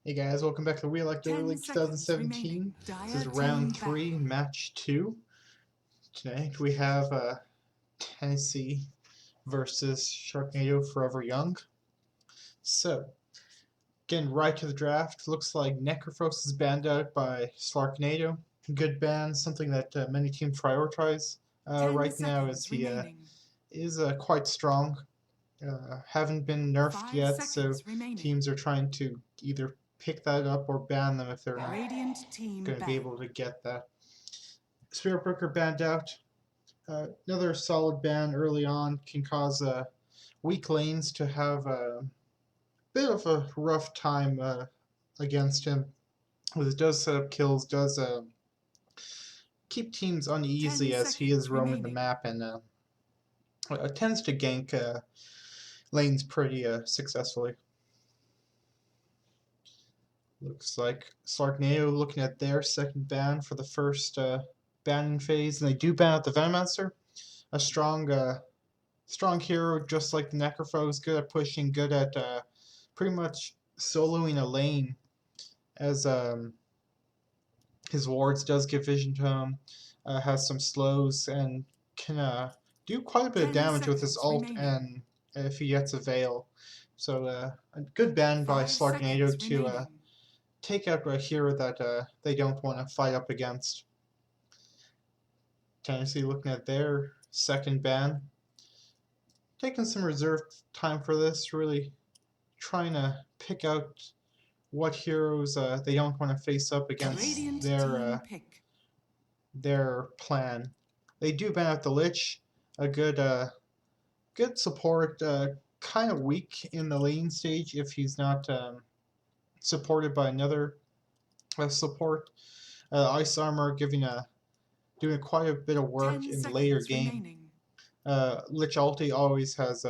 Hey guys, welcome back to Wheel Like Dota 10 League seconds remaining. 2017. This is round 3, match 2. Tonight we have Tennessee versus Slarknado Forever Young. So, getting right to the draft, looks like Necrophos is banned out by Slarknado. Good ban, something that many teams prioritize 10 right now, as seconds he remaining. is quite strong. Haven't been nerfed 5 yet, so seconds remaining. teams are trying to either pick that up or ban them if they're not Radiant team going to be ban. able to get that. Spirit Breaker banned out. Another solid ban early on can cause weak lanes to have a bit of a rough time against him. It does set up kills, does keep teams 10 uneasy as he seconds is roaming the remaining. map and tends to gank lanes pretty successfully. Looks like Slarknado looking at their second ban for the first banning phase, and they do ban out the Venomancer, a strong hero just like the Necrophos, good at pushing, good at pretty much soloing a lane, as his wards does give vision to him, has some slows, and can do quite a bit of 10 damage with his seconds ult remaining. and if he gets a Veil. So a good ban by 5 Slarknado seconds to remaining. take out a hero that they don't want to fight up against. Tennessee looking at their second ban. Taking some reserve time for this, really trying to pick out what heroes they don't want to face up against Radiant team pick. their plan. They do ban out the Lich, a good support, kind of weak in the lane stage if he's not supported by another support. Ice Armor doing quite a bit of work 10 in the later seconds game. remaining. Lich ulti always has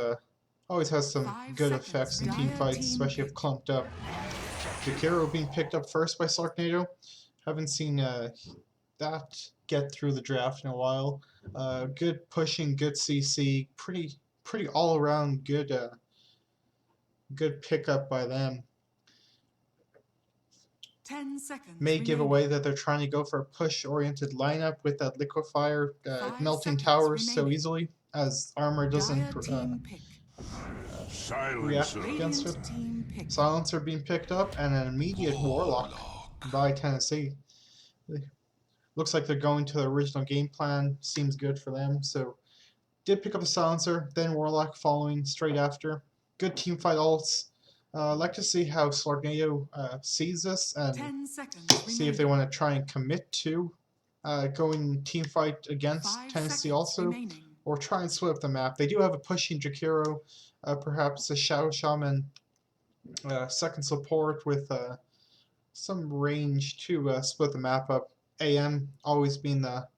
some 5 good seconds effects in team remaining. fights, especially if clumped up. Jakiro being picked up first by Slarknado. Haven't seen that get through the draft in a while. Good pushing, good CC, pretty all around good pickup by them. 10 seconds May give remaining. away that they're trying to go for a push-oriented lineup with that liquefier 5 melting seconds towers so remaining. easily, as armor doesn't Dire team pick. react against it. Radiant team pick. Silencer being picked up, and an immediate Warlock by Tennessee. Looks like they're going to the original game plan. Seems good for them. So, did pick up a Silencer, then Warlock following straight after. Good team fight ults. Like to see how Slarknado sees this and 10 seconds see if they want to try and commit to going team fight against 5 Tennessee seconds also, remaining. or try and split up the map. They do have a pushing Jakiro, perhaps a Shadow Shaman, second support with some range to split the map up. AM always being a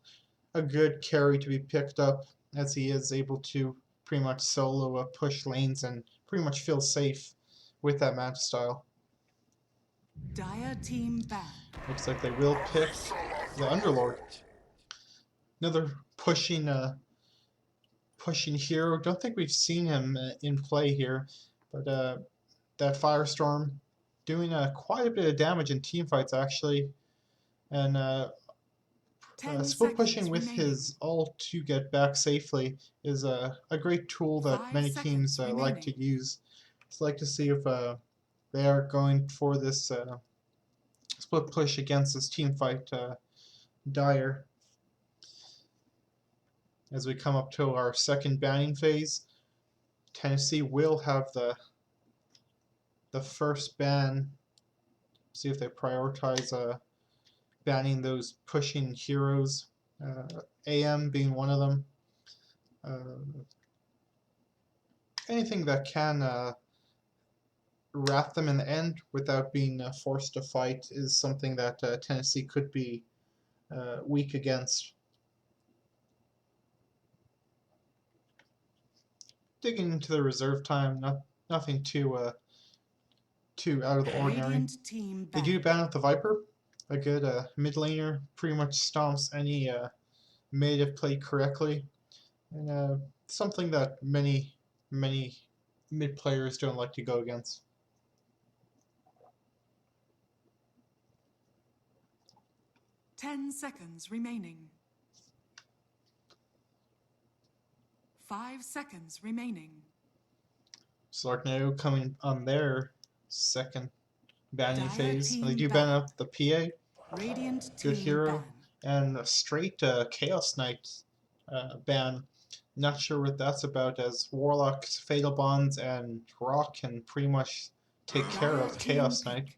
good carry to be picked up, as he is able to pretty much solo push lanes and pretty much feel safe with that match style. Dire team ban. Looks like they will pick the Underlord. Another pushing hero. Don't think we've seen him in play here, but that Firestorm doing quite a bit of damage in team fights actually, and 10 split pushing seconds with remaining. his ult to get back safely is a great tool that 5 many seconds teams like to remaining. use. I'd like to see if they are going for this split push against this team fight Dire. As we come up to our second banning phase, Tennessee will have the first ban. See if they prioritize banning those pushing heroes, AM being one of them. Anything that can wrap them in the end without being forced to fight is something that Tennessee could be weak against. Digging into the reserve time, nothing too out of the ordinary. They do ban out the Viper, a good mid laner, pretty much stomps any mid if played correctly, and something that many mid players don't like to go against. 10 seconds remaining. 5 seconds remaining. Slarknado coming on their second banning Dire phase. team They do ban up the PA, Radiant good team hero, ban. and a straight Chaos Knight ban. Not sure what that's about, as Warlock's Fatal Bonds and Rock can pretty much take care Dire of team Chaos pick. Knight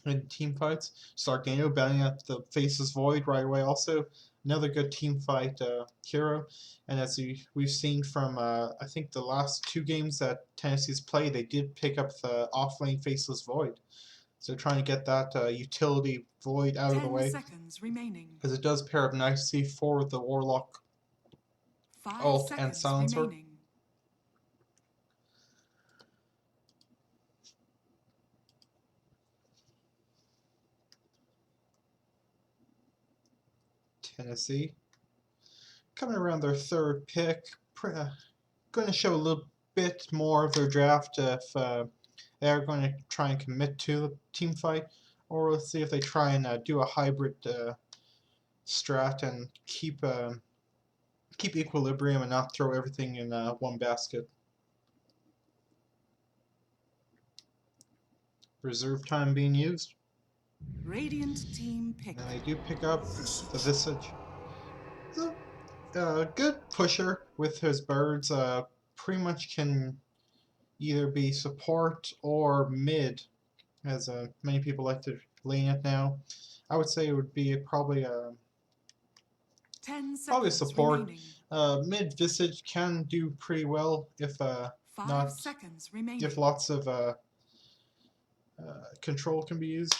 in team fights. Slarknado banning up the Faceless Void right away also. Another good team fight hero. And as we've seen from, I think, the last 2 games that Tennessee's played, they did pick up the off-lane Faceless Void. So trying to get that utility Void out of the 10 way, seconds remaining. because it does pair up nicely for the Warlock 5 ult and seconds silencer. remaining. Tennessee coming around their third pick, going to show a little bit more of their draft if they're going to try and commit to the team fight, or let's see if they try and do a hybrid strat and keep equilibrium and not throw everything in one basket. Reserve time being used. Radiant team pick. And they do pick up the Visage. So, good pusher with his birds. Pretty much can either be support or mid, as many people like to lane it now. I would say it would be probably 10 probably seconds support. remaining. Mid Visage can do pretty well if 5 not seconds remaining. if lots of control can be used.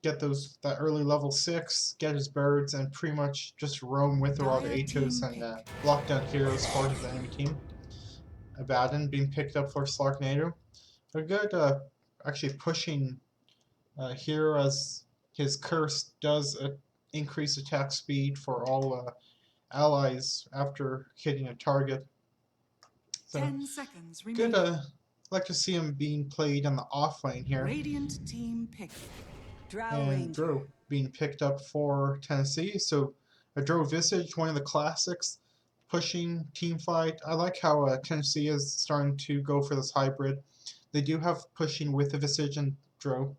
Get that early level 6, get his birds, and pretty much just roam with or all the Dire Atos team and pick. lock down heroes for his enemy team. Abaddon being picked up for Slarknado. A good actually pushing hero, as his curse does increase attack speed for all allies after hitting a target. So 10 seconds good. remaining. Like to see him being played on the off lane here. Radiant team pick. Drow And Ranger. Drow being picked up for Tennessee. So a Drow Visage, one of the classics, pushing team fight. I like how Tennessee is starting to go for this hybrid. They do have pushing with the Visage and Drow.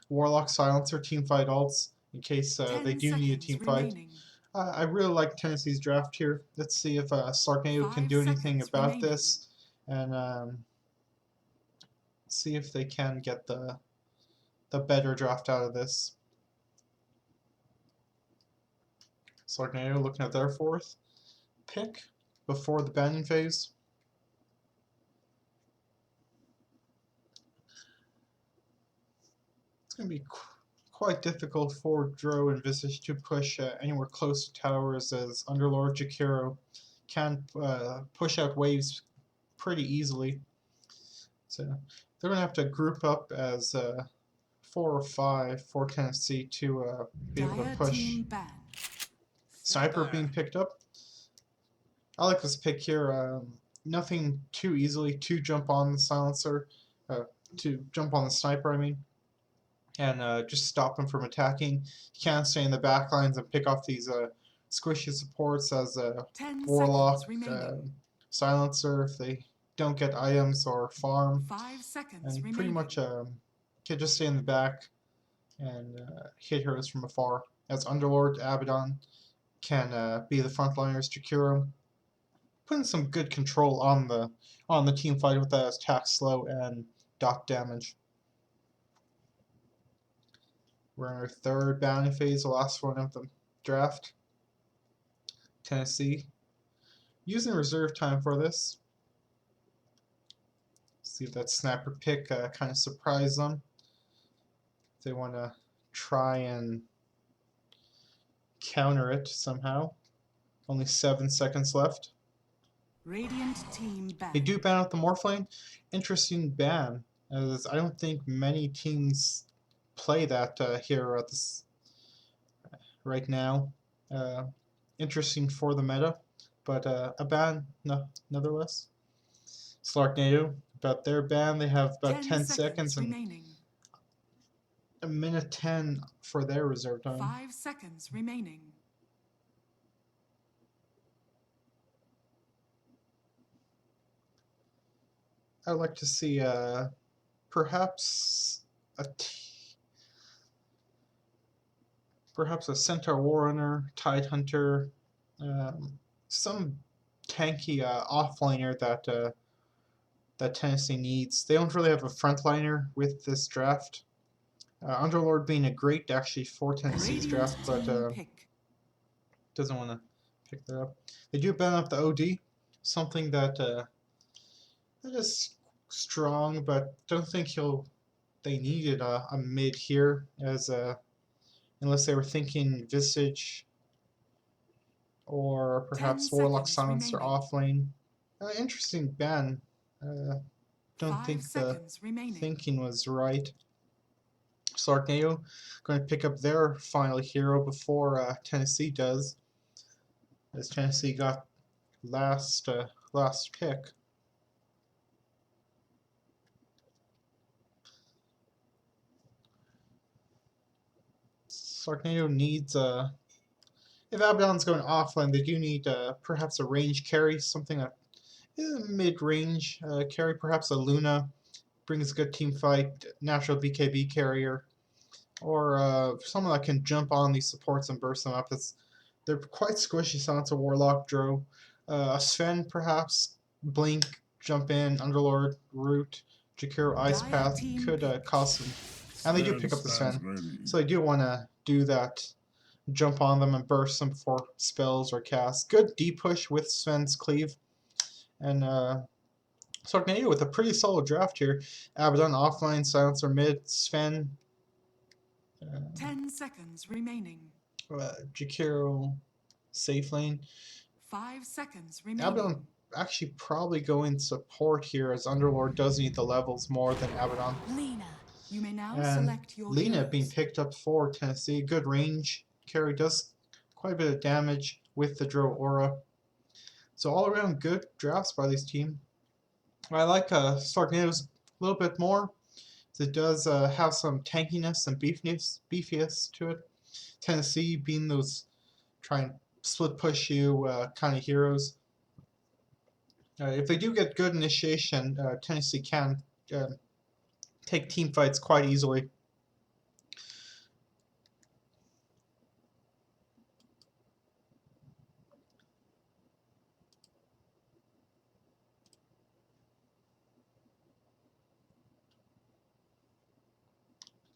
Warlock Silencer team fight alts in case they 10 do need a seconds team fight. remaining. I really like Tennessee's draft here. Let's see if Slarknado can 5 do anything seconds about remaining. this, and see if they can get the better draft out of this. Slarknado looking at their fourth pick before the banning phase. It's going to be quite difficult for Drow and Visage to push anywhere close to towers, as Underlord Jakiro can push out waves pretty easily. So they're going to have to group up as 4 or 5 for Tennessee to be able to Dire push. team ban. Sniper being picked up. I like this pick here. Nothing too easily to jump on the silencer, to jump on the sniper, I mean, and just stop him from attacking. He can't stay in the back lines and pick off these squishy supports as 10 Warlock, seconds remaining. Silencer if they don't get items or farm. 5 seconds And remaining. pretty much can just stay in the back and hit heroes from afar. As Underlord, Abaddon can be the frontliners to cure him. Putting some good control on the team fight with that attack slow and dot damage. We're in our third bounty phase, the last one of the draft. Tennessee using reserve time for this. See if that sniper pick kind of surprised them. They want to try and counter it somehow. Only 7 seconds left. Radiant team ban. They do ban out the Morphlane. Interesting ban, as I don't think many teams play that hero at this right now. Interesting for the meta, but a ban nonetheless. Slarknado, about their ban, they have about 10 seconds, and remaining. a minute 10 for their reserve time. 5 seconds remaining. I'd like to see perhaps perhaps a Centaur Warrunner, Tide Hunter, some tanky offliner that that Tennessee needs. They don't really have a frontliner with this draft. Underlord being a great actually for Tennessee's Radiant draft, but team pick. doesn't want to pick that up. They do ban up the OD, something that is strong, but don't think they needed a mid here as unless they were thinking Visage or 10 perhaps Warlock seconds Silencer remaining. off lane. Interesting ban. Don't 5 think the seconds remaining. thinking was right. Slarknado going to pick up their final hero before Tennessee does, as Tennessee got last pick. Slarknado needs if Abaddon's going offline, they do need perhaps a range carry, something that mid-range carry, perhaps a Luna brings a good team fight, natural BKB carrier, or someone that can jump on these supports and burst them up. They're quite squishy. Silencer, Warlock, Dro, a Sven perhaps, Blink, jump in, Underlord, Root, Jakiro, Ice Dire Path team could pick. cost them, and they do pick up the Stands Sven, ready. so they do want to do that. Jump on them and burst them before spells or casts. Good D push with Sven's cleave. And Slarknado with a pretty solid draft here. Abaddon offline, Silencer mid, Sven, 10 seconds remaining. Jakiro safe lane. 5 seconds remaining. Abaddon actually probably going support here, as Underlord does need the levels more than Abaddon. Lena, you may now And select your Lena heroes. being picked up for Tennessee. Good range carry, does quite a bit of damage with the Dro Aura. So all around good drafts by this team. I like Slarknado's a little bit more. It does have some tankiness and beefiness to it. Tennessee being those try and split push you kind of heroes. If they do get good initiation, Tennessee can take team fights quite easily.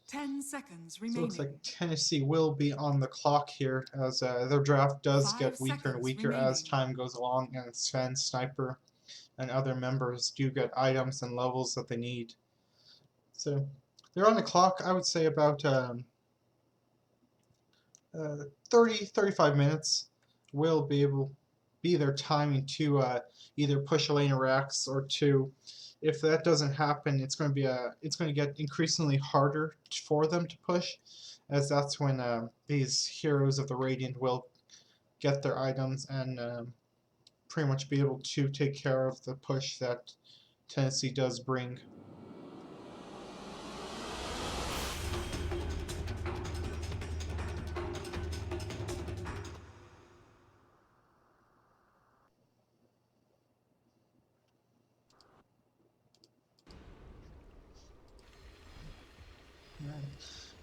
Ten seconds So it remaining. looks like Tennessee will be on the clock here, as their draft does 5 get weaker and seconds weaker as remaining. time goes along, and Sven, Sniper, and other members do get items and levels that they need. So they're on the clock, I would say about 30-35 minutes will be their timing to either push a lane of racks or to, if that doesn't happen, it's going to get increasingly harder for them to push, as that's when these heroes of the Radiant will get their items and pretty much be able to take care of the push that Tennessee does bring.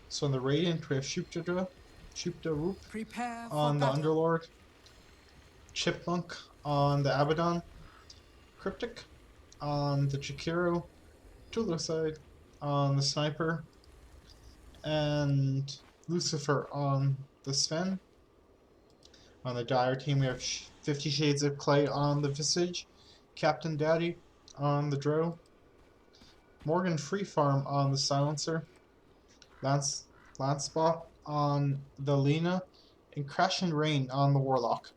So in the Radiant, we have Shoop-da-Roop Prepare for on the battle. Underlord, Chipmunk on the Abaddon, Cryptic on the Jakiro, Tulicide on the Sniper, and Lucifer on the Sven. On the Dire team, we have 50 Shades of Clay on the Visage, Captain Daddy on the Dro, Morgan Freefarm on the Silencer, Lancebot on the Lena, and Crash and Rain on the Warlock.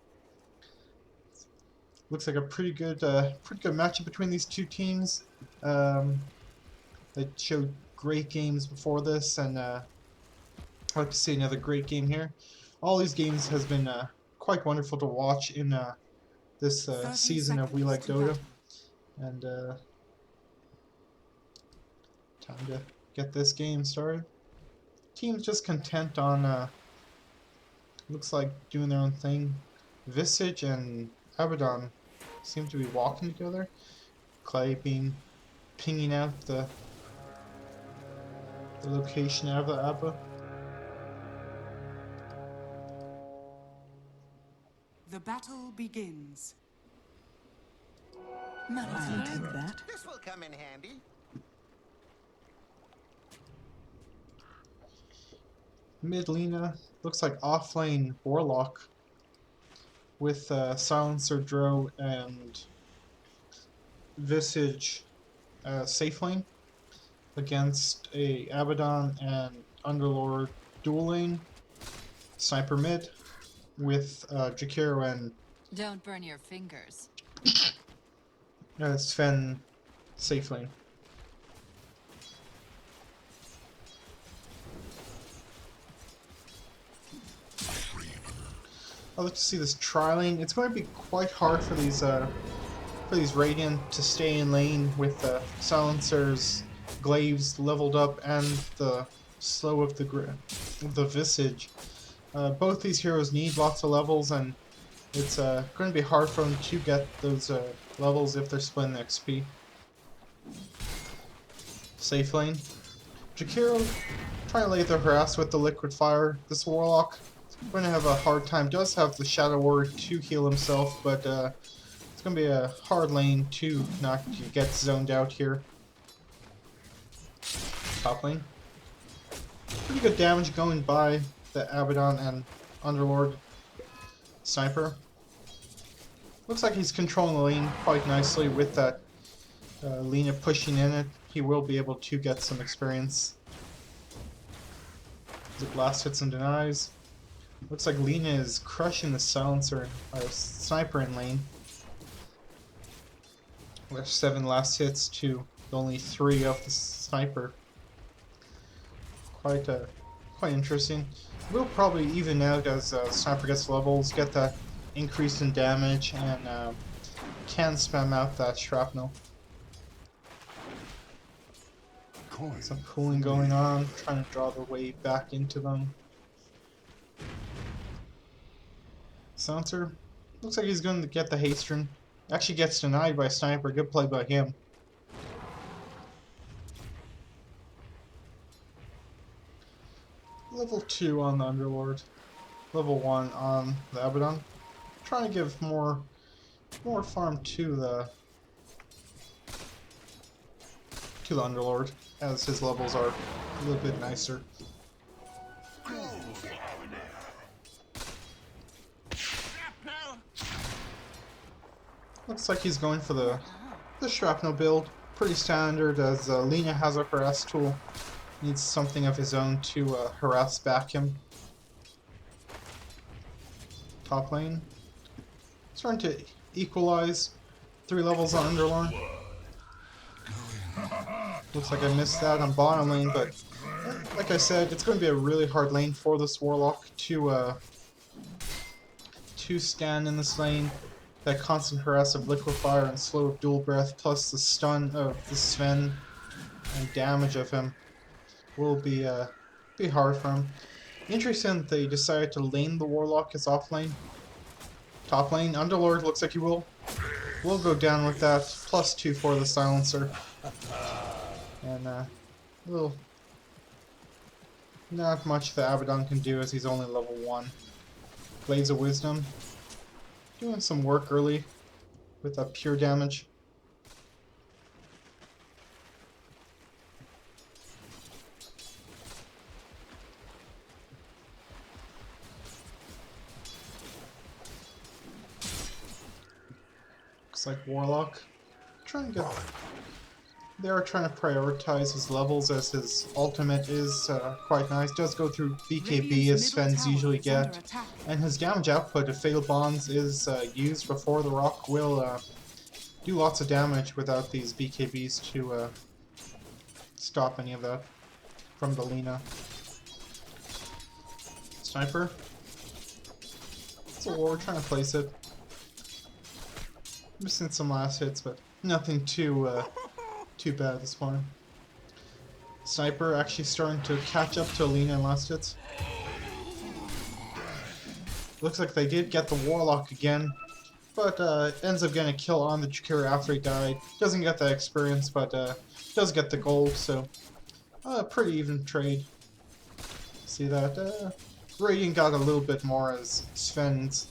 Looks like a pretty good matchup between these two teams. They showed great games before this, and I'd like to see another great game here. All these games has been quite wonderful to watch in this 30 season of We seconds Like to Dota, battle. and time to get this game started. Team's just content on, looks like doing their own thing. Visage and Abaddon seem to be walking together. Clay pinging out the location of the Abba. The battle begins. I'll take that. This will come in handy. Mid Lina looks like offlane Warlock with Silencer Drow and Visage safe lane against a Abaddon and Underlord dual lane. Sniper mid with Jakiro and Don't burn your fingers. Sven safe lane. I'd like to see this tri-lane. It's going to be quite hard for these Radiant to stay in lane with the silencers, glaives leveled up, and the slow of the Visage. Both these heroes need lots of levels, and it's going to be hard for them to get those levels if they're splitting the XP. Safe lane. Jakiro trying to lay the harass with the liquid fire. This Warlock going to have a hard time. Does have the Shadow Ward to heal himself, but it's going to be a hard lane to not get zoned out here. Top lane. Pretty good damage going by the Abaddon and Underlord Sniper. Looks like he's controlling the lane quite nicely with that Lina pushing in it. He will be able to get some experience. The blast hits and denies. Looks like Lina is crushing the silencer or sniper in lane. With 7 last hits to only 3 of the sniper. Quite interesting. We'll probably even out as sniper gets levels, get that increase in damage, and can spam out that shrapnel. Some cooling going on, trying to draw the wave back into them. Silencer looks like he's going to get the haste rune. Actually gets denied by Sniper. Good play by him. Level 2 on the Underlord. Level 1 on the Abaddon. Trying to give more farm to the Underlord, as his levels are a little bit nicer. Looks like he's going for the shrapnel build. Pretty standard, as Lina has a harass tool. Needs something of his own to harass back him. Top lane. Starting to equalize. 3 levels on Underlord. Looks like I missed that on bottom lane, but like I said, it's going to be a really hard lane for this Warlock to stand in this lane. That constant harass of liquid fire and slow of dual breath, plus the stun of the Sven and damage of him, will be hard for him. Interesting that they decided to lane the Warlock as off lane. Top lane, Underlord looks like he will go down with that. +2 for the silencer. And not much the Abaddon can do, as he's only level 1. Blades of Wisdom. Doing some work early with that pure damage. Looks like Warlock they are trying to prioritize his levels, as his ultimate is quite nice. Does go through BKB, as Sven's usually get. And his damage output, if Fatal Bonds is used before the rock, will do lots of damage without these BKBs to stop any of that from the Lina. Sniper. It's a war, trying to place it. Missing some last hits, but nothing too bad this point. Sniper actually starting to catch up to Alina in last hits. Looks like they did get the Warlock again, but ends up getting a kill on the Jakiro after he died. Doesn't get that experience, but does get the gold, so pretty even trade. See that? Radiant got a little bit more as Sven's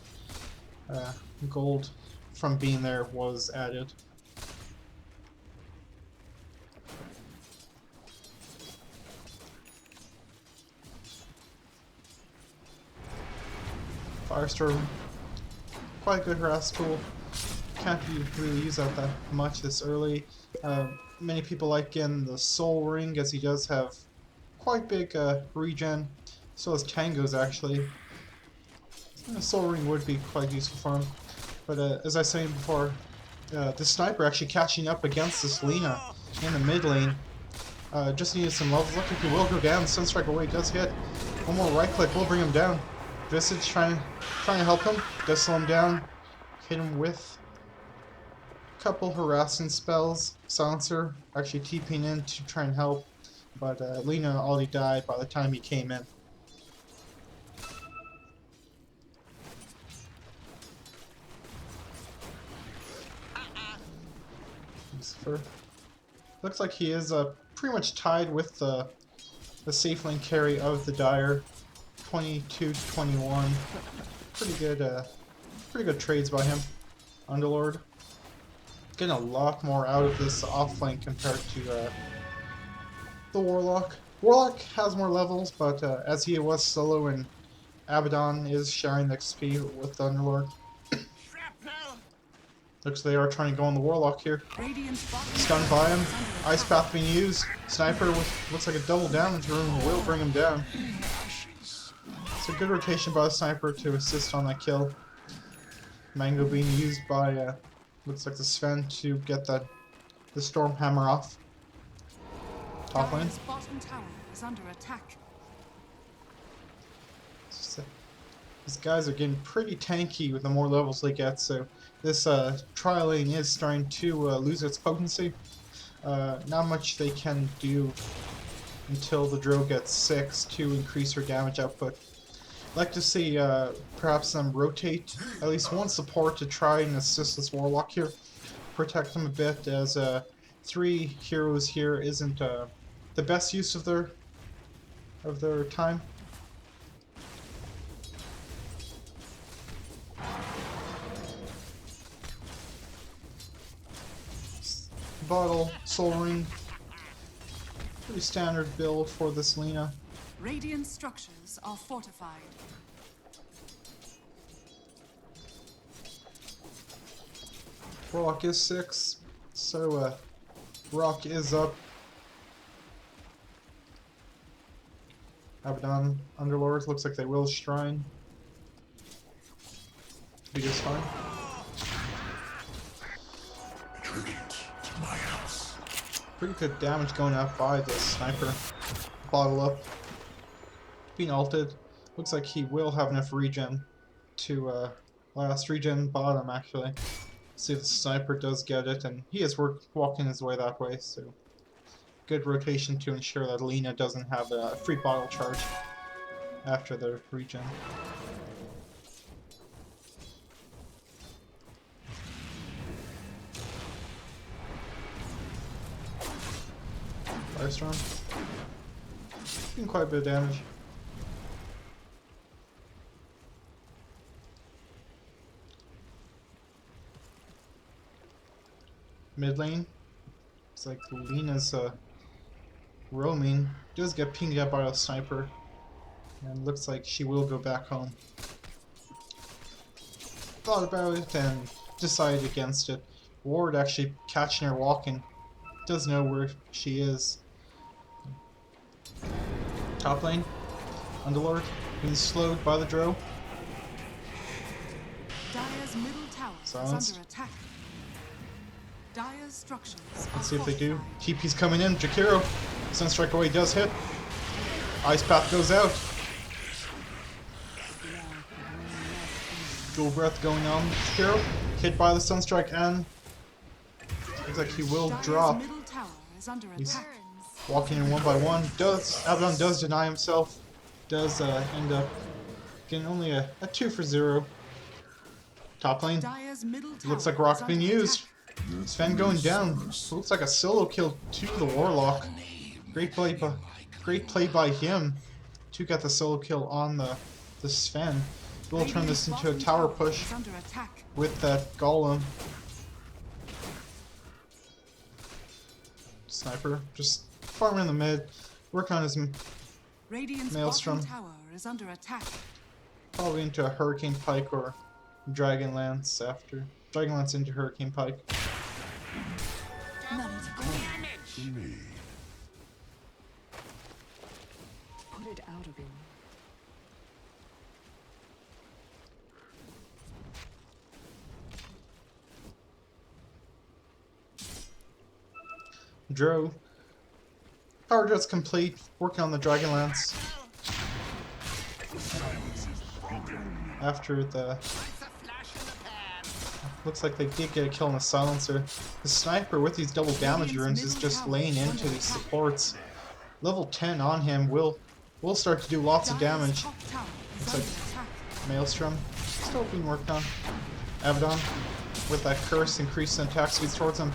gold from being there was added. Firestorm, quite a good harass tool. Can't really use that much this early. Many people like getting the Soul Ring as he does have quite big regen. So does Tango's actually. The Soul Ring would be quite useful for him. But as I was saying before, the Sniper actually catching up against this Lina in the mid lane. Just needed some levels. Look like he will go down. Sunstrike away does hit. One more right click will bring him down. Visage trying to help him. Does slow him down. Hit him with a couple harassing spells. Silencer actually TPing in to try and help. But Lina already died by the time he came in. Looks like he is pretty much tied with the safe lane carry of the Dire, 22-21. Pretty good trades by him. Underlord getting a lot more out of this off lane compared to the Warlock. Warlock has more levels, but as he was solo and Abaddon is sharing the XP with the Underlord. Looks like they are trying to go on the Warlock here. Stunned by him. Ice Path being used. Sniper with looks like a double damage rune will bring him down. It's a good rotation by the Sniper to assist on that kill. Mango being used by looks like the Sven to get the Storm Hammer off. Top lane. Bottom tower is under attack. These guys are getting pretty tanky with the more levels they get, so this trial lane is starting to lose its potency. Not much they can do until the drill gets 6 to increase her damage output. I'd like to see perhaps them rotate at least one support to try and assist this Warlock here. Protect them a bit, as 3 heroes here isn't the best use of their time. Bottle, Soul Ring. Pretty standard build for this Lina. Radiant structures are fortified. Warlock is 6, so Rock is up. Abaddon, Underlord, looks like they will Shrine. Be just fine. Pretty good damage going out by the Sniper. Bottle up. Being ulted. Looks like he will have enough regen to last regen bottom actually. See if the Sniper does get it, and he is walking his way that way, so good rotation to ensure that Lina doesn't have a free bottle charge after the regen. Firestorm. Doing quite a bit of damage. Mid lane. It's like Lina's roaming. Does get pinged up by a Sniper. And looks like she will go back home. Thought about it and decided against it. Ward actually catching her walking. Does know where she is. Top lane. Underlord being slowed by the Drow. Dire's middle tower Silence. is under attack. Dire's structures Let's see if they do. TP's coming in. Jakiro. Sunstrike away does hit. Ice Path goes out. Dual Breath going on. Jakiro. Hit by the Sunstrike and looks like he will drop. Middle tower is under He's attack. walking in one by one. Abaddon does deny himself. Does end up getting only a 2 for 0. Top lane. Dire's middle Looks tower like Rock is being under used. attack. Sven going down. Looks like a solo kill to the Warlock. Great play by him to get the solo kill on the Sven. We'll turn this into a Radiant's tower bottom push is under attack. with that Golem. Sniper just farming in the mid, working on his Radiant's Maelstrom. bottom tower is under attack. Probably into a Hurricane Pike or Dragonlance after. Dragonlance into Hurricane Pike. Money to go. Put it out of him. Dro. Power jet's complete, working on the Dragonlance. After the... Looks like they did get a kill on the Silencer. The Sniper with these double damage runes is just laying into these supports. Level 10 on him will start to do lots of Dire's damage. top tower is Looks under like attack. Maelstrom still being worked on. Abaddon with that curse increasing attack speed towards him.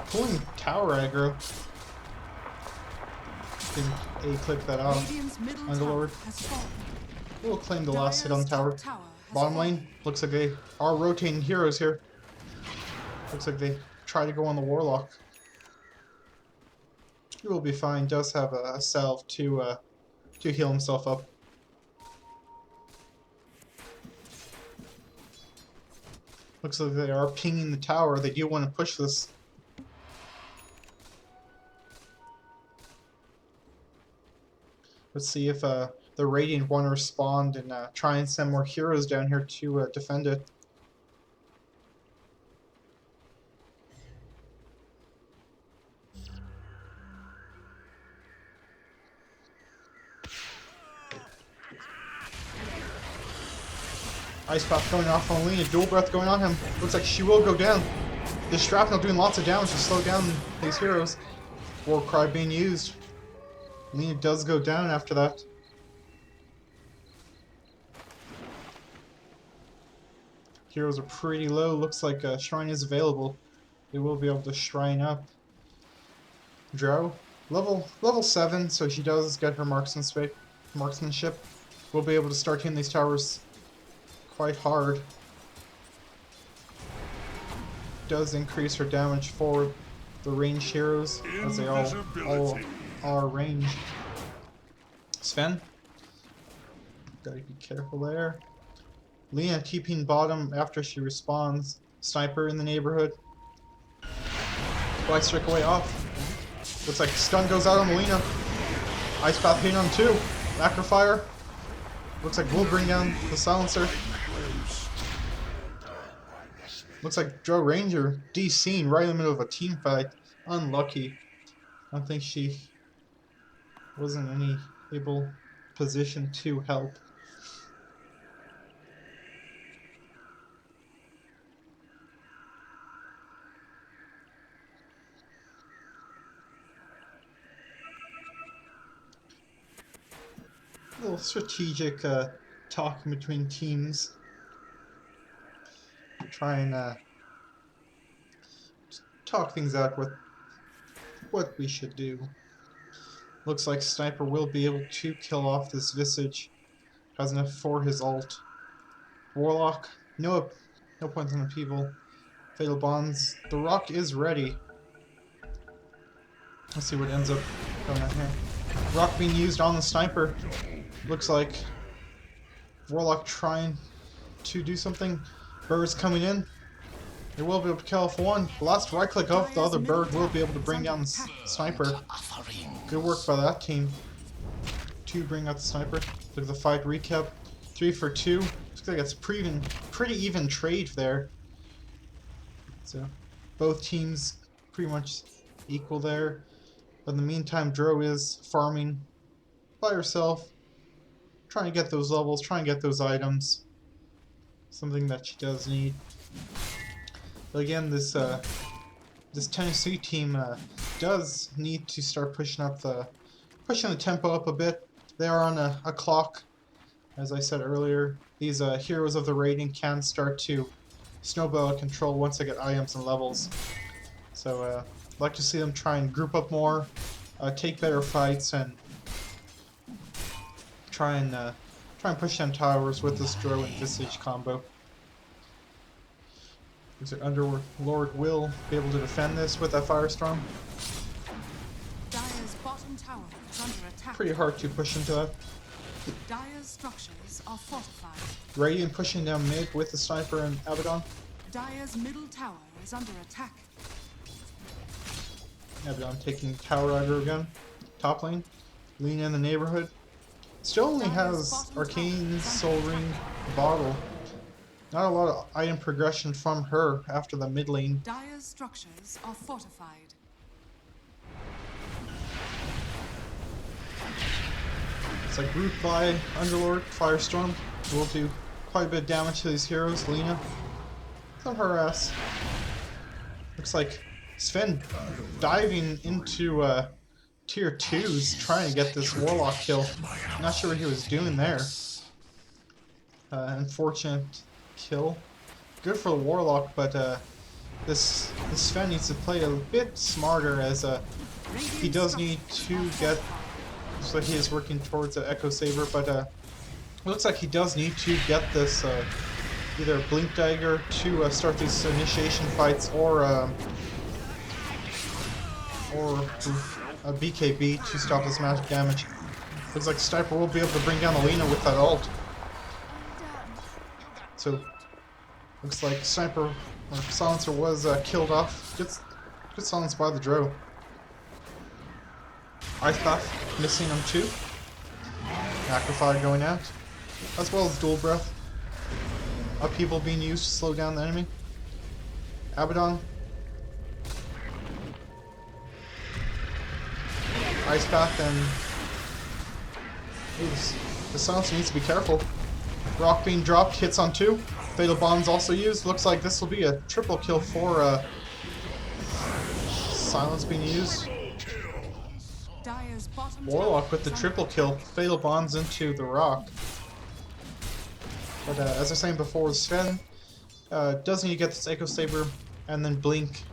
Pulling tower aggro. Can A-click that off. Radiant's middle Underlord. tower has fallen. We'll claim the last hit on Dire's tower. top tower has Bottom fallen. lane, looks like they are rotating heroes here. Looks like they try to go on the Warlock. He will be fine, does have a salve to heal himself up. Looks like they are pinging the tower, they do want to push this. Let's see if the Radiant want to respond and try and send more heroes down here to defend it. Ice Path going off on Lena, Dual Breath going on him. Looks like she will go down. The Shrapnel doing lots of damage to slow down these heroes. War Cry being used. Lena does go down after that. Heroes are pretty low. Looks like a shrine is available. They will be able to shrine up. Drow, level 7, so she does get her marksmanship. We'll be able to start hitting these towers quite hard. Does increase her damage for the ranged heroes, as they all are ranged. Sven, gotta be careful there. Lena TPing bottom after she respawns. Sniper in the neighborhood. Twice strike away off. Looks like stun goes out on Lena. Ice Path hitting on 2. Macro Fire. Looks like we'll bring down the Silencer. Looks like Joe Ranger DC'ing right in the middle of a team fight. Unlucky. I don't think she was in any able position to help. A little strategic talking between teams. Try and talk things out with what we should do. Looks like Sniper will be able to kill off this Visage. Has enough for his ult. Warlock, no points on upheaval. Fatal Bonds. The Rock is ready. Let's see what ends up going on here. Rock being used on the Sniper. Looks like Warlock trying to do something. Bird's coming in. They will be able to kill off one. The last right click of the other bird will be able to bring down the Sniper. Good work by that team to bring out the Sniper. Look at the fight recap. 3 for 2. Looks like it's pretty even trade there. So both teams pretty much equal there. But in the meantime, Dro is farming by herself. Trying to get those levels, trying to get those items. Something that she does need. But again, this this Tennessee team does need to start pushing the tempo up a bit. They are on a clock, as I said earlier. These heroes of the rating can start to snowball out of control once they get items and levels. So I'd like to see them try and group up more, take better fights, and try and push down towers with this Drow and Visage combo. Looks like Underlord will be able to defend this with that Firestorm. Dire's bottom tower is under attack. Pretty hard to push into that. Dire's structures are fortified. Radiant pushing down mid with the Sniper and Abaddon. Dire's middle tower is under attack. Abaddon taking tower aggro again. Top lane. Lina in the neighborhood. Still only has Arcane, Soul Ring, Bottle. Not a lot of item progression from her after the mid lane. Dire's structures are fortified. It's like grouped by Underlord, Firestorm. Will do quite a bit of damage to these heroes. Lina. Some harass. Looks like Sven diving into tier 2s trying to get this Warlock kill. Not sure what he was doing there. Unfortunate kill. Good for the Warlock, but this Sven needs to play a bit smarter as he does need to get. Looks like he is working towards an Echo Saber, but it looks like he does need to get this either a Blink Dagger to start these initiation fights, or a BKB to stop this magic damage. Looks like Sniper will be able to bring down Alina with that ult. So, looks like Sniper, or Silencer was killed off. Gets silenced by the Drow. Ice Path missing him too. Sacrifice going out. As well as Dual Breath. Upheaval being used to slow down the enemy. Abaddon. Ice Path and... Ooh, the Silencer needs to be careful. Rock being dropped, hits on 2. Fatal Bombs also used. Looks like this will be a triple kill for Silence being used. Warlock with the triple kill. Fatal Bonds into the Rock. But as I was saying before, Sven does need to get this Echo Saber and then Blink.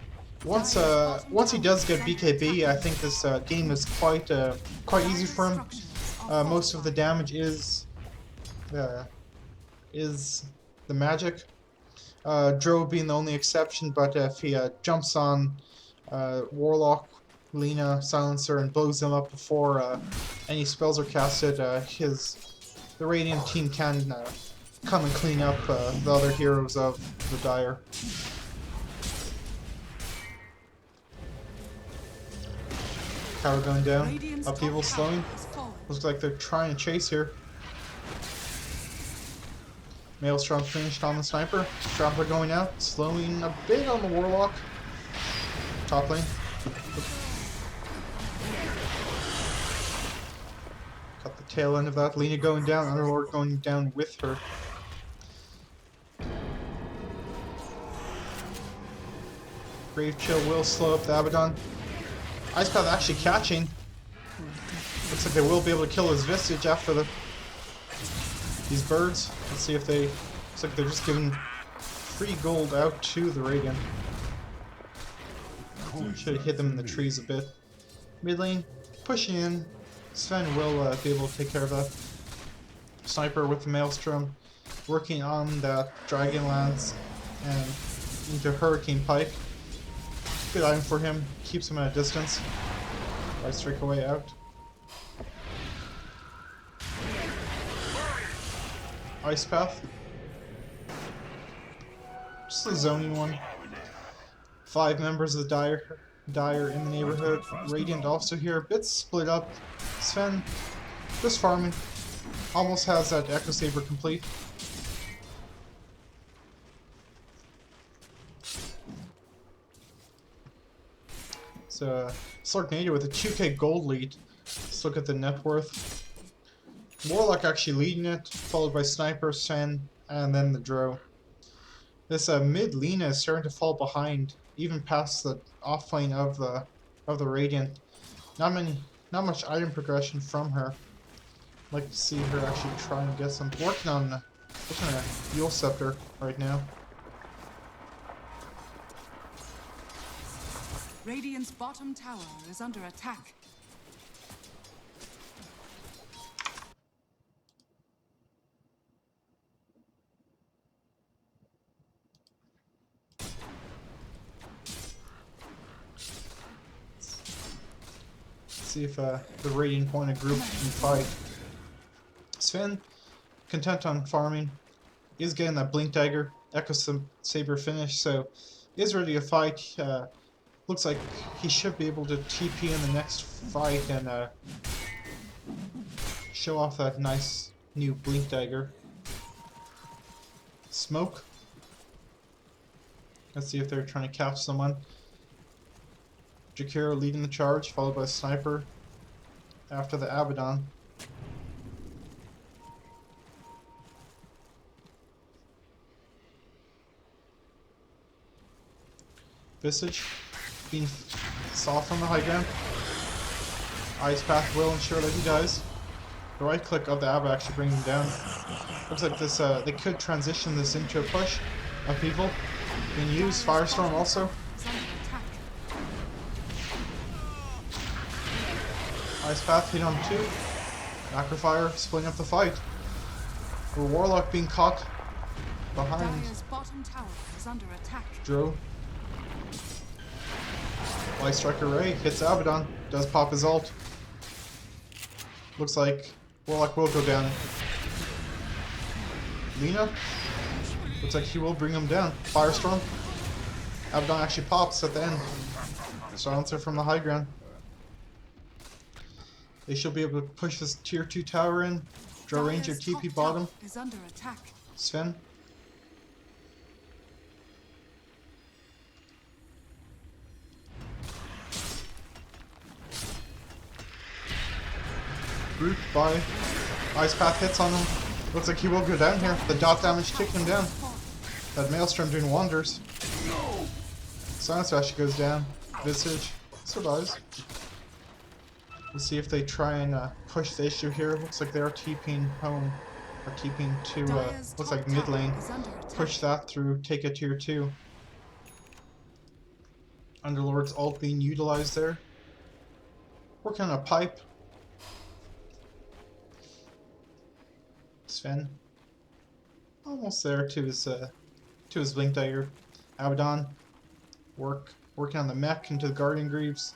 Once he does get BKB, I think this game is quite easy for him. Most of the damage is the magic. Drow being the only exception, but if he jumps on Warlock, Lina, Silencer, and blows them up before any spells are casted, the Radiant team can come and clean up the other heroes of the Dire. Tower going down. Upheaval slowing. Looks like they're trying to chase here. Maelstrom finished on the Sniper. Strapper going out. Slowing a bit on the Warlock. Top lane. Cut the tail end of that. Lina going down. Underlord going down with her. Grave Chill will slow up the Abaddon. Ice Path actually catching. Looks like they will be able to kill his Visage after these birds. Let's see if they... Looks like they're just giving free gold out to the Radiant. Should have hit them in the trees a bit. Mid lane, pushing in. Sven will be able to take care of that. Sniper with the Maelstrom, working on that Dragon Lance and into Hurricane Pike. Good item for him, keeps him at a distance. Right strike away out. Ice Path. Just a zoning one. 5 members of the Dire in the neighborhood. Radiant also here, a bit split up. Sven, just farming. Almost has that Echo Saber complete. So, Slarknado with a 2k gold lead. Let's look at the net worth. Warlock actually leading it, followed by Sniper, Sven, and then the Drow. This mid Lina is starting to fall behind. even past the offlane of the Radiant. Not much item progression from her. I'd like to see her actually try and get some working on a Yule Scepter right now. Radiant's bottom tower is under attack. See if the Radiant point a group can fight. Sven, content on farming, is getting that Blink Dagger, Echo Saber finish, so is ready to fight. Looks like he should be able to TP in the next fight and show off that nice new Blink Dagger. Smoke. Let's see if they're trying to catch someone. Jakiro leading the charge, followed by Sniper after the Abaddon. Visage being soft on the high ground. Ice Path will ensure that he dies. The right click of the Abba actually brings him down. Looks like this they could transition this into a push of people. Being used. Firestorm also. Ice Path hit on 2. Macrofire splitting up the fight. The Warlock being caught behind Dire's bottom tower is under attack. Dro. Light Striker Ray hits Abaddon. Does pop his ult. Looks like Warlock will go down. Lina. Looks like he will bring him down. Firestorm. Abaddon actually pops at the end. Silencer from the high ground. They should be able to push this tier 2 tower in. Draw Ranger Dire's TP top bottom. tower is under attack. Sven. Brute by Ice Path hits on him. Looks like he will go down here. The dot damage took him down. That Maelstrom doing wonders. Silencer actually goes down. Visage survives. Let's see if they try and push the issue here. Looks like they are TPing home. Or TPing to, looks like mid lane. Push that through, take a tier 2. Underlord's ult being utilized there. Working on a pipe. Sven. Almost there to his Blink Dagger. Abaddon. Working on the mech into the Guardian Greaves.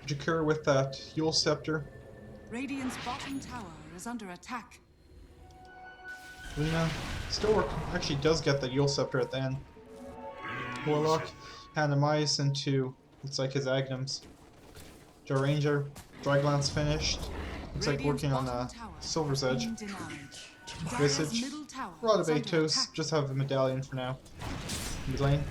Jakir with that Yule Scepter. Radiant's bottom tower is under attack. Luna still working. Actually does get the Yule Scepter at the end. Warlock. Randomize into, looks like his Agnums. Joe Ranger. Draglance finished. Looks like working on Silver's Edge. Visage. Rod of Atos. Just have the medallion for now. Mid lane.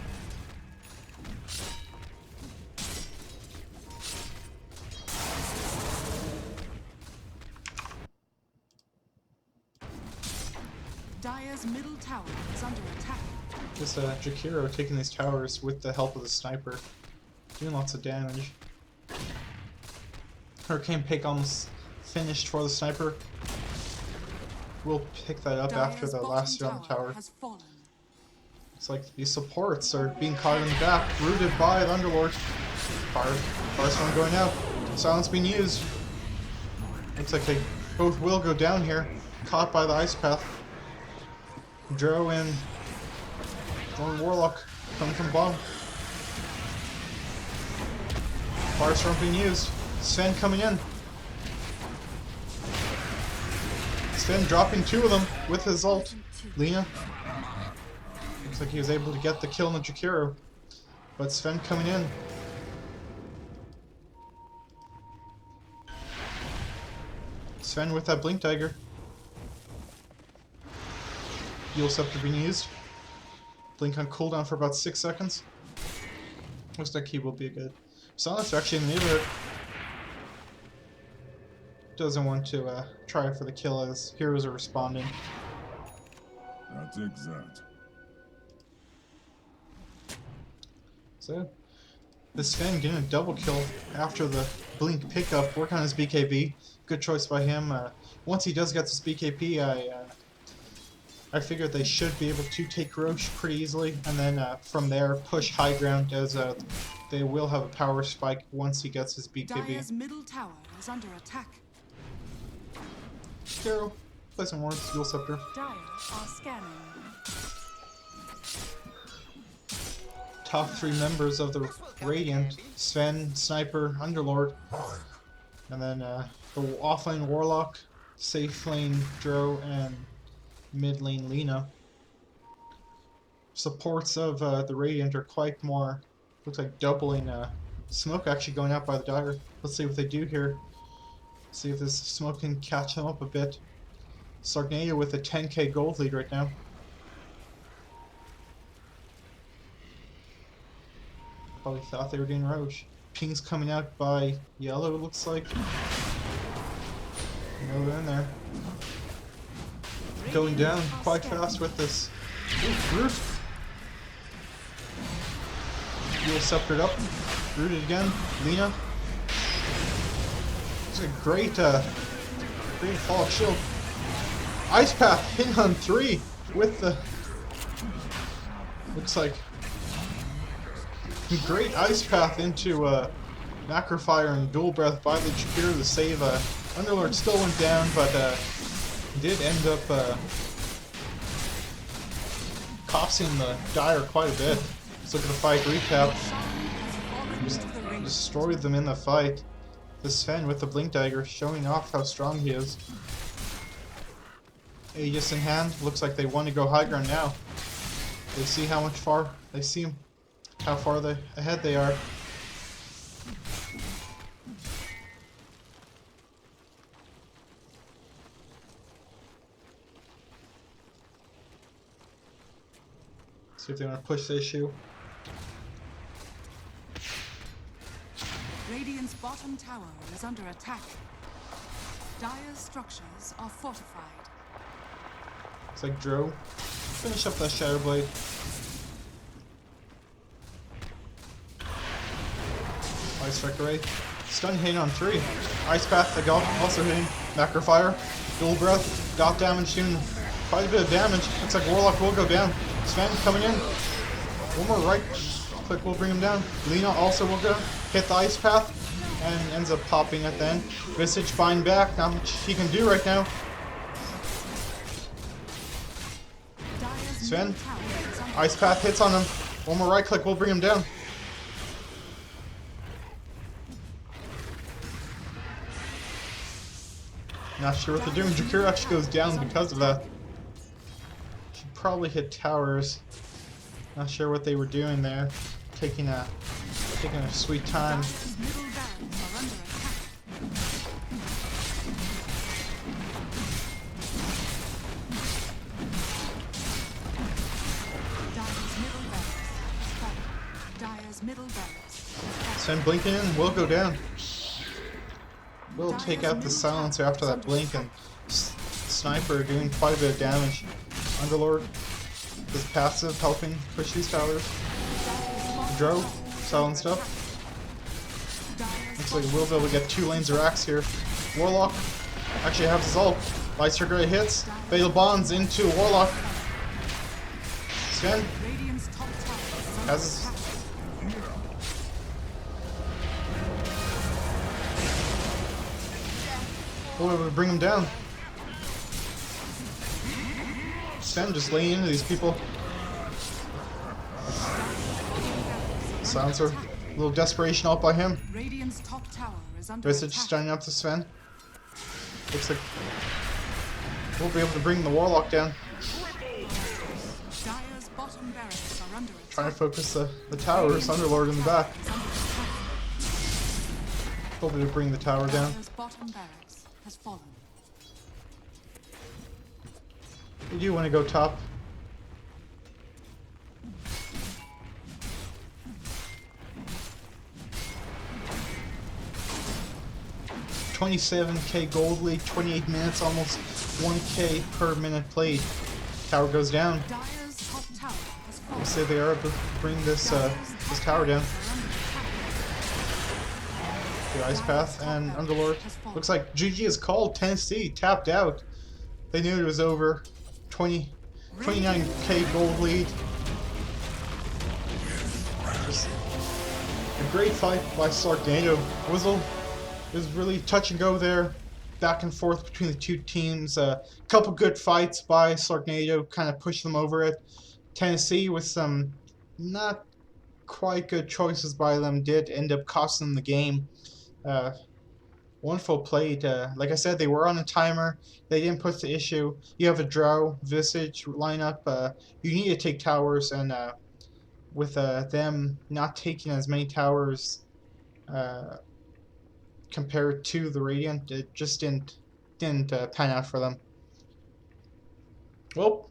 Dire's middle tower is under attack. Just Jakiro taking these towers with the help of the sniper. Doing lots of damage. Hurricane Pick almost finished for the sniper. We'll pick that up after the last hit on the tower. It's like these supports are being caught in the back, rooted by the Underlord. Firestorm going out. Silence being used. Looks like they both will go down here. Caught by the Ice Path. Dro and one Warlock coming from bottom. Firestorm being used. Sven coming in. Sven dropping 2 of them with his ult. Lina. Looks like he was able to get the kill on the Jakiro. But Sven coming in. Sven with that Blink Dagger. Yule Scepter being used. Blink on cooldown for about 6 seconds. Looks like he will be good. Silencer actually in the neighborhood. Doesn't want to try for the kill as heroes are responding. That's exact. So, this Sven getting a double kill after the blink pickup, work on his BKB. Good choice by him. Once he does get this BKB, I figured they should be able to take Roche pretty easily, and then from there push high ground as they will have a power spike once he gets his BKB. Dire's middle tower is under attack. Hero, play some more Dual Scepter. Dire are scanning. Top 3 members of the Radiant, Sven, Sniper, Underlord, and then the offlane Warlock, safe lane Dro, and mid lane Lina. Supports of the Radiant are quite more, looks like doubling smoke actually going out by the Dire. Let's see what they do here. See if this smoke can catch them up a bit. Slarknado with a 10k gold lead right now. Probably thought they were doing Roche. Ping's coming out by yellow, it looks like. No, they're in there. Going down quite fast with this. Ooh, root. Dual Sceptered up. Rooted again. Lina. It's a great fall of shield. Ice Path hit on 3 with the. Looks like great Ice Path into Macrofire and Dual Breath by the Jakir to save. Underlord still went down, but did end up costing the Dire quite a bit. Let's look at the fight recap. Just destroyed them in the fight. The Sven with the Blink Dagger showing off how strong he is. Aegis in hand. Looks like they want to go high ground now. They see how far ahead they are. See if they want to push the issue. Radiant's bottom tower is under attack. Dire's structures are fortified. Looks like Dro. Finish up that Shadow Blade. Ice Strike Array. Stun hitting on 3. Ice Path, they got also hitting. Macrofire. Dual Breath. Got damage doing quite a bit of damage. Looks like Warlock will go down. Sven coming in. One more right click will bring him down. Lina also will go. Hit the Ice Path. And ends up popping at the end. Visage bind back. Not much he can do right now. Sven. Ice Path hits on him. One more right click will bring him down. Not sure what they're doing. Jakir actually goes down because of that. Should probably hit towers. Not sure what they were doing there. Taking a sweet time. Sven blinking in, will go down. Will take out the silencer after that blink, and Sniper doing quite a bit of damage. Underlord is passive, helping push these towers. Dro, silenced up. Looks like we'll be able to get 2 lanes of racks here. Warlock actually has his ult. Leister Grey hits. Fatal Bonds into Warlock. Sven has his. We'll be able to bring him down. Sven just laying into these people. Silencer. A little desperation out by him. Visage standing up to Sven. Looks like we'll be able to bring the Warlock down. Trying to focus the towers. Underlord in the back. We'll be able to bring the tower down. Has fallen. You do want to go top. $27k gold lead, 28 minutes, almost 1k per minute played. Tower goes down. Dire's top tower has We'll see if they are able to bring this this tower down. The ice path and Underlord. Looks like GG is called. Tennessee tapped out. They knew it was over. 29k gold lead. Just a great fight by Slarknado. It was really touch and go there. Back and forth between the two teams. A couple good fights by Slarknado, kind of pushed them over it. Tennessee, with some not quite good choices by them, did end up costing them the game. Wonderful play. Like I said, they were on a timer. They didn't push the issue. You have a Drow Visage lineup. You need to take towers, and with them not taking as many towers compared to the Radiant, it just didn't pan out for them. Well,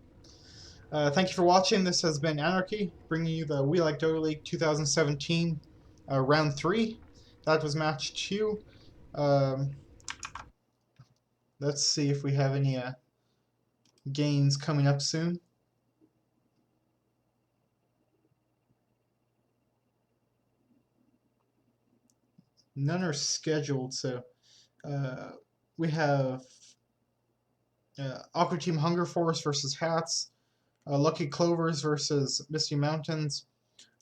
thank you for watching. This has been Anarchy, bringing you the We Like Dota League 2017 round 3. That was match 2. Let's see if we have any games coming up soon. None are scheduled, so we have Aqua Team Hunger Force versus Hats, Lucky Clovers versus Misty Mountains,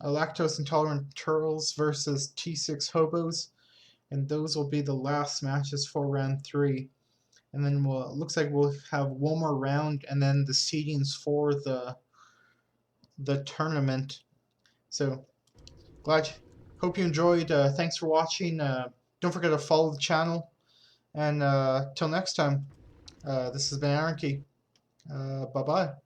Lactose Intolerant Turtles versus T6 Hobos, and those will be the last matches for round 3. And then looks like we'll have one more round, and then the seedings for the tournament. So hope you enjoyed. Thanks for watching. Don't forget to follow the channel. And till next time, this has been Anarchy. Bye bye.